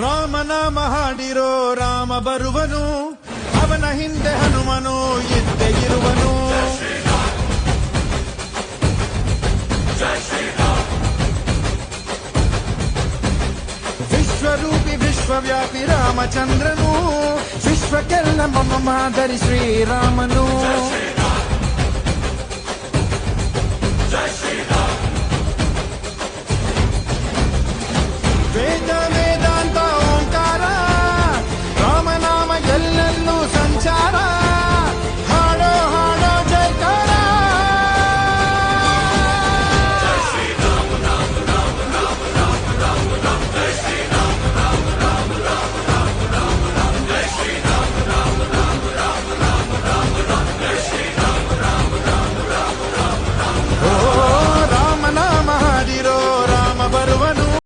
ರಾಮನಾಮ ಹಾಡಿರೋ ರಾಮ ಬರುವನು, ಅವನ ಹಿಂದೆ ಹನುಮನು ಇದ್ದೇ ಇರುವನು. ವಿಶ್ವರೂಪಿ ವಿಶ್ವವ್ಯಾಪಿ ರಾಮಚಂದ್ರನು, ವಿಶ್ವಕ್ಕೆಲ್ಲ ಮಮ ಮಾದರಿ ಶ್ರೀರಾಮನು.